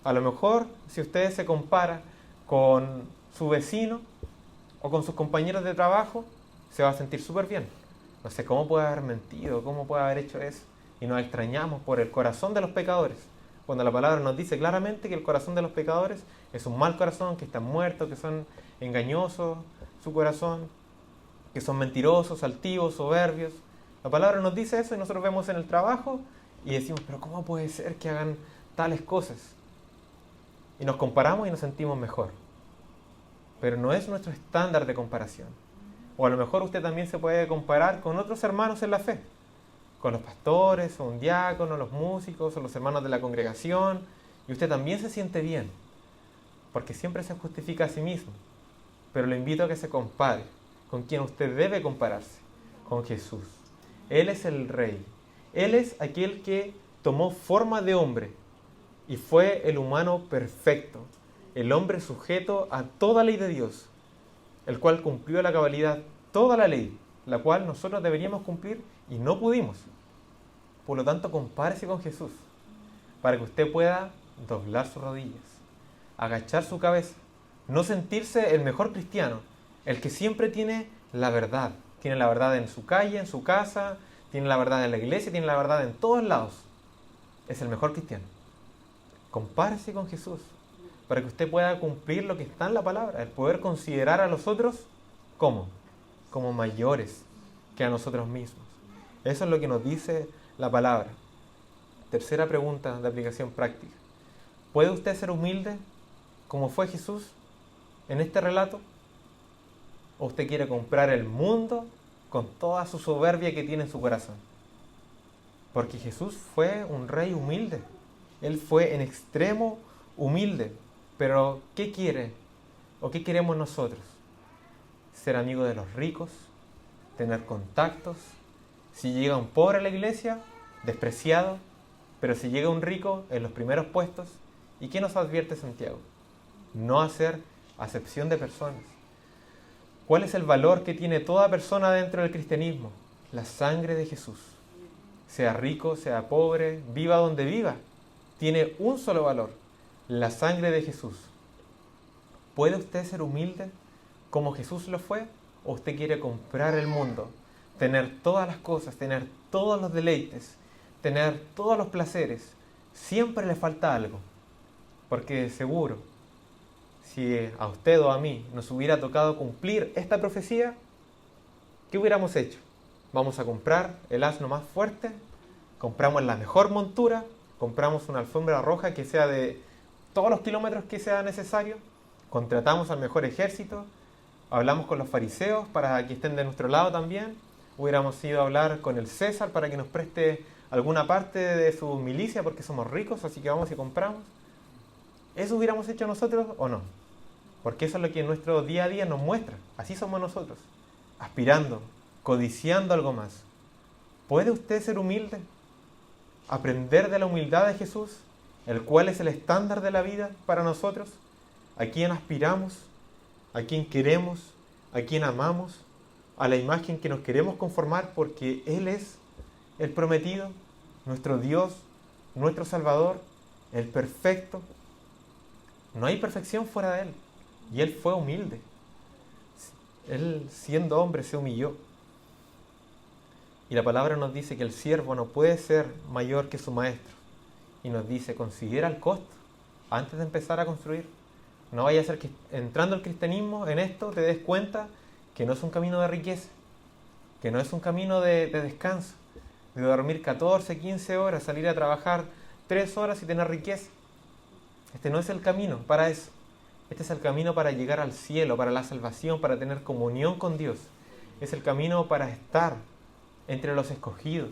A lo mejor, si usted se compara con su vecino o con sus compañeros de trabajo, se va a sentir súper bien. No sé cómo puede haber mentido, cómo puede haber hecho eso. Y nos extrañamos por el corazón de los pecadores, cuando la palabra nos dice claramente que el corazón de los pecadores es un mal corazón, que están muertos, que son engañosos su corazón, que son mentirosos, altivos, soberbios. La palabra nos dice eso y nosotros vemos en el trabajo y decimos: pero ¿cómo puede ser que hagan tales cosas? Y nos comparamos y nos sentimos mejor. Pero no es nuestro estándar de comparación. O a lo mejor usted también se puede comparar con otros hermanos en la fe, con los pastores, o un diácono, los músicos, o los hermanos de la congregación, y usted también se siente bien, porque siempre se justifica a sí mismo. Pero le invito a que se compare con quien usted debe compararse, con Jesús. Él es el Rey. Él es aquel que tomó forma de hombre y fue el humano perfecto, el hombre sujeto a toda ley de Dios, el cual cumplió a la cabalidad toda la ley, la cual nosotros deberíamos cumplir y no pudimos. Por lo tanto, compárese con Jesús, para que usted pueda doblar sus rodillas, agachar su cabeza, no sentirse el mejor cristiano, el que siempre tiene la verdad. Tiene la verdad en su calle, en su casa, tiene la verdad en la iglesia, tiene la verdad en todos lados. Es el mejor cristiano. Compárese con Jesús, para que usted pueda cumplir lo que está en la palabra, el poder considerar a los otros ¿cómo? Como mayores que a nosotros mismos. Eso es lo que nos dice la palabra. Tercera pregunta de aplicación práctica: ¿puede usted ser humilde como fue Jesús en este relato? ¿O usted quiere comprar el mundo con toda su soberbia que tiene en su corazón? Porque Jesús fue un rey humilde. Él fue en extremo humilde. Pero ¿qué quiere? ¿O qué queremos nosotros? ¿Ser amigo de los ricos? ¿Tener contactos? Si llega un pobre a la iglesia, despreciado. Pero si llega un rico, en los primeros puestos. ¿Y qué nos advierte Santiago? No hacer acepción de personas. ¿Cuál es el valor que tiene toda persona dentro del cristianismo? La sangre de Jesús. Sea rico, sea pobre, viva donde viva, tiene un solo valor: la sangre de Jesús. ¿Puede usted ser humilde como Jesús lo fue? ¿O usted quiere comprar el mundo, tener todas las cosas, tener todos los deleites, tener todos los placeres? Siempre le falta algo, porque seguro, si a usted o a mí nos hubiera tocado cumplir esta profecía, ¿qué hubiéramos hecho? Vamos a comprar el asno más fuerte, compramos la mejor montura, compramos una alfombra roja que sea de todos los kilómetros que sea necesario, contratamos al mejor ejército, hablamos con los fariseos para que estén de nuestro lado también, hubiéramos ido a hablar con el César para que nos preste alguna parte de su milicia porque somos ricos, así que vamos y compramos. ¿Eso hubiéramos hecho nosotros o no? Porque eso es lo que nuestro día a día nos muestra. Así somos nosotros, aspirando, codiciando algo más. ¿Puede usted ser humilde? ¿Aprender de la humildad de Jesús, el cual es el estándar de la vida para nosotros? ¿A quién aspiramos? ¿A quién queremos? ¿A quién amamos? ¿A la imagen que nos queremos conformar porque Él es el prometido, nuestro Dios, nuestro Salvador, el perfecto? No hay perfección fuera de Él. Y Él fue humilde. Él, siendo hombre, se humilló. Y la palabra nos dice que el siervo no puede ser mayor que su maestro. Y nos dice: considera el costo. antes de empezar a construir. No vaya a ser que entrando al cristianismo, en esto, te des cuenta que no es un camino de riqueza, que no es un camino de descanso, de dormir 14, 15 horas, salir a trabajar 3 horas y tener riqueza. Este no es el camino para eso. Este es el camino para llegar al cielo, para la salvación, para tener comunión con Dios. Es el camino para estar entre los escogidos,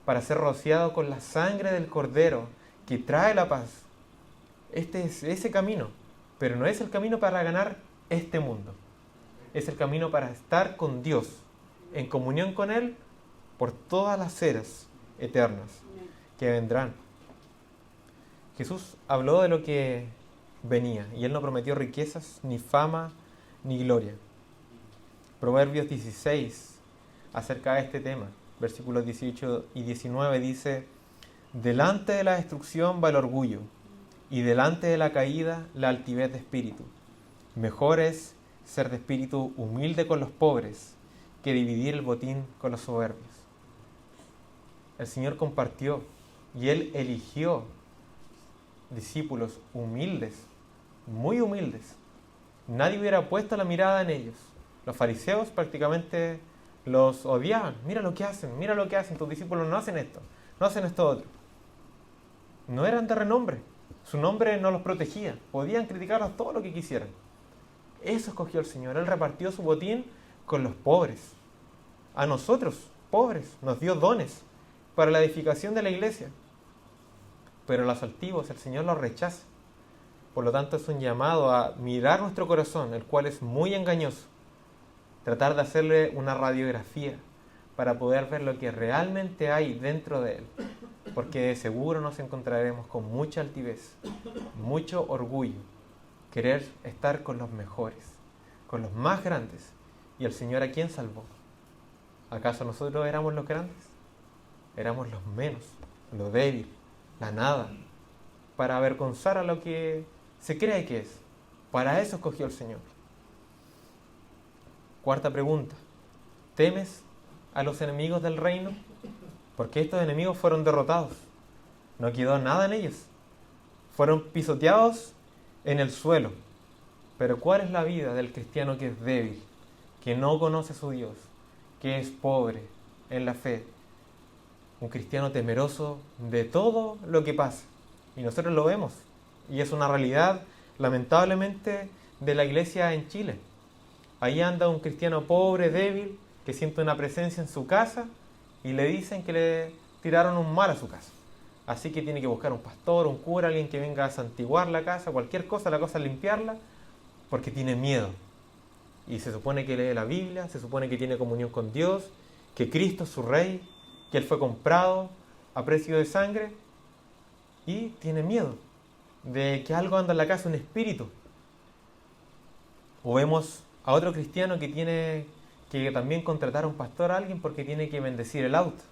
para ser rociado con la sangre del Cordero que trae la paz. Este es ese camino, pero no es el camino para ganar este mundo. Es el camino para estar con Dios, en comunión con Él, por todas las eras eternas que vendrán. Jesús habló de lo que venía y Él no prometió riquezas, ni fama, ni gloria. Proverbios 16, acerca de este tema, versículos 18 y 19 dice: delante de la destrucción va el orgullo, y delante de la caída la altivez de espíritu. Mejor es ser de espíritu humilde con los pobres que dividir el botín con los soberbios. El Señor compartió y Él eligió discípulos humildes, muy humildes. Nadie hubiera puesto la mirada en ellos. Los fariseos prácticamente los odiaban. Mira lo que hacen, tus discípulos no hacen esto, no hacen esto otro. No eran de renombre, su nombre no los protegía, podían criticarlos todo lo que quisieran. Eso escogió el Señor. Él repartió su botín con los pobres. A nosotros, pobres, nos dio dones para la edificación de la iglesia. Pero a los altivos el Señor los rechaza. Por lo tanto, es un llamado a mirar nuestro corazón, el cual es muy engañoso. Tratar de hacerle una radiografía para poder ver lo que realmente hay dentro de él. Porque de seguro nos encontraremos con mucha altivez, mucho orgullo, querer estar con los mejores, con los más grandes. ¿Y el Señor a quién salvó? ¿Acaso nosotros éramos los grandes? Éramos los menos, lo débil, la nada, para avergonzar a lo que se cree que es. Para eso escogió el Señor. Cuarta pregunta: ¿temes a los enemigos del reino? Porque estos enemigos fueron derrotados. No quedó nada en ellos. Fueron pisoteados en el suelo. Pero ¿cuál es la vida del cristiano que es débil, que no conoce a su Dios, que es pobre en la fe? Un cristiano temeroso de todo lo que pasa. Y nosotros lo vemos. Y es una realidad, lamentablemente, de la iglesia en Chile. Ahí anda un cristiano pobre, débil, que siente una presencia en su casa y le dicen que le tiraron un mal a su casa. Así que tiene que buscar un pastor, un cura, alguien que venga a santiguar la casa, cualquier cosa, la cosa es limpiarla, porque tiene miedo. Y se supone que lee la Biblia, se supone que tiene comunión con Dios, que Cristo es su Rey, que Él fue comprado a precio de sangre, y tiene miedo de que algo anda en la casa, un espíritu. O vemos a otro cristiano que tiene que también contratar a un pastor, a alguien, porque tiene que bendecir el auto,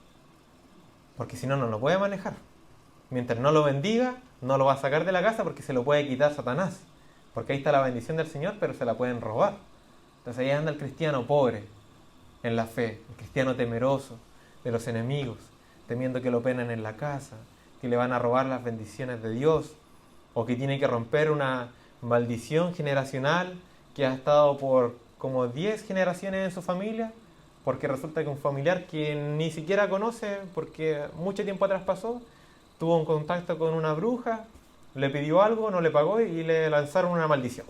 porque si no, no lo puede manejar. Mientras no lo bendiga, no lo va a sacar de la casa, porque se lo puede quitar Satanás, porque ahí está la bendición del Señor, pero se la pueden robar. Entonces ahí anda el cristiano pobre en la fe, el cristiano temeroso de los enemigos, temiendo que lo penen en la casa, que le van a robar las bendiciones de Dios, o que tiene que romper una maldición generacional que ha estado por como 10 generaciones en su familia, porque resulta que un familiar que ni siquiera conoce, porque mucho tiempo atrás pasó, tuvo un contacto con una bruja, le pidió algo, no le pagó y le lanzaron una maldición.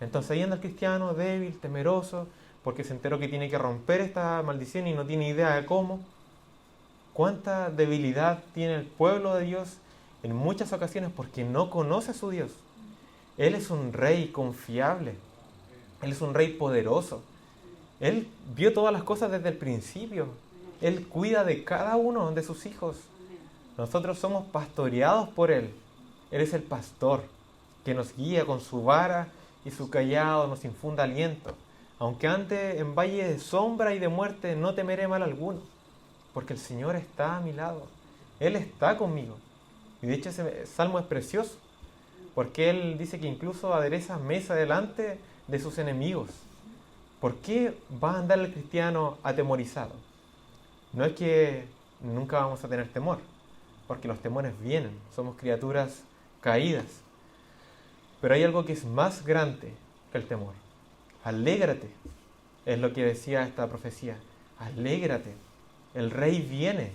Entonces ahí anda el cristiano débil, temeroso, porque se enteró que tiene que romper esta maldición y no tiene idea de cómo. ¿Cuánta debilidad tiene el pueblo de Dios en muchas ocasiones porque no conoce a su Dios? Él es un rey confiable. Él es un rey poderoso. Él vio todas las cosas desde el principio. Él cuida de cada uno de sus hijos. Nosotros somos pastoreados por Él. Él es el pastor que nos guía con su vara y su cayado, nos infunde aliento. Aunque ande en valle de sombra y de muerte, no temeré mal alguno, porque el Señor está a mi lado. Él está conmigo. Y de hecho ese salmo es precioso, porque Él dice que incluso adereza mesa delante de sus enemigos. ¿Por qué va a andar el cristiano atemorizado? No es que nunca vamos a tener temor, porque los temores vienen, somos criaturas caídas, Pero hay algo que es más grande que el temor. Alégrate, es lo que decía esta profecía. Alégrate, el rey viene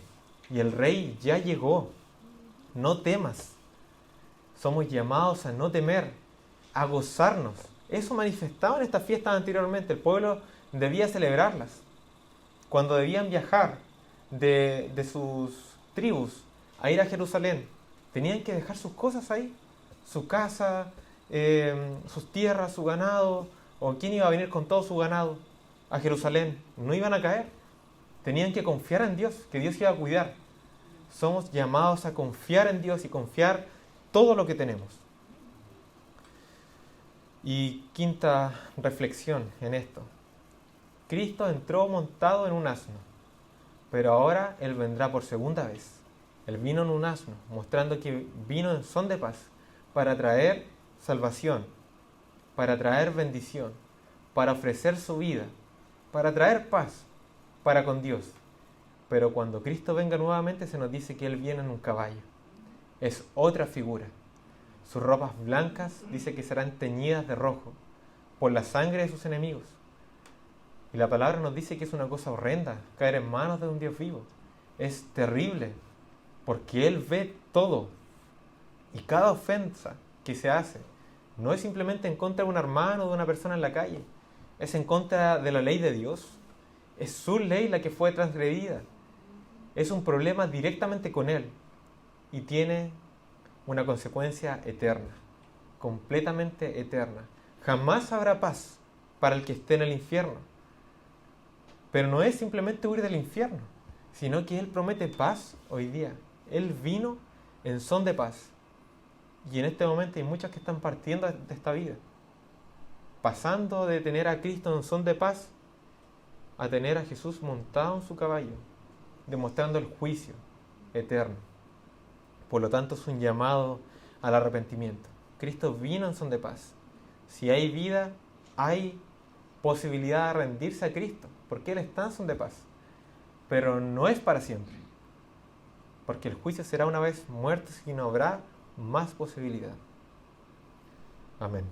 y el rey ya llegó. No temas. Somos llamados a no temer, a gozarnos. Eso manifestaba en estas fiestas anteriormente. El pueblo debía celebrarlas. Cuando debían viajar de sus tribus a ir a Jerusalén, tenían que dejar sus cosas ahí. Su casa, sus tierras, su ganado. ¿O quién iba a venir con todo su ganado a Jerusalén? No iban a caer. Tenían que confiar en Dios, que Dios iba a cuidar. Somos llamados a confiar en Dios y confiar todo lo que tenemos. Y quinta reflexión en esto. Cristo entró montado en un asno, pero ahora Él vendrá por segunda vez. Él vino en un asno, mostrando que vino en son de paz, para traer salvación, para traer bendición, para ofrecer su vida, para traer paz para con Dios. Pero cuando Cristo venga nuevamente se nos dice que Él viene en un caballo. Es otra figura. Sus ropas blancas dice que serán teñidas de rojo por la sangre de sus enemigos. Y la palabra nos dice que es una cosa horrenda caer en manos de un Dios vivo. Es terrible porque Él ve todo. Y cada ofensa que se hace no es simplemente en contra de un hermano o de una persona en la calle. Es en contra de la ley de Dios. Es su ley la que fue transgredida. Es un problema directamente con Él. Y tiene una consecuencia eterna. Completamente eterna. Jamás habrá paz para el que esté en el infierno. Pero no es simplemente huir del infierno, sino que Él promete paz hoy día. Él vino en son de paz. Y en este momento hay muchos que están partiendo de esta vida. Pasando de tener a Cristo en son de paz a tener a Jesús montado en su caballo, demostrando el juicio eterno. Por lo tanto, es un llamado al arrepentimiento. Cristo vino en son de paz. Si hay vida, hay posibilidad de rendirse a Cristo, porque Él está en son de paz. Pero no es para siempre, porque el juicio será una vez muertos y no habrá más posibilidad. Amén.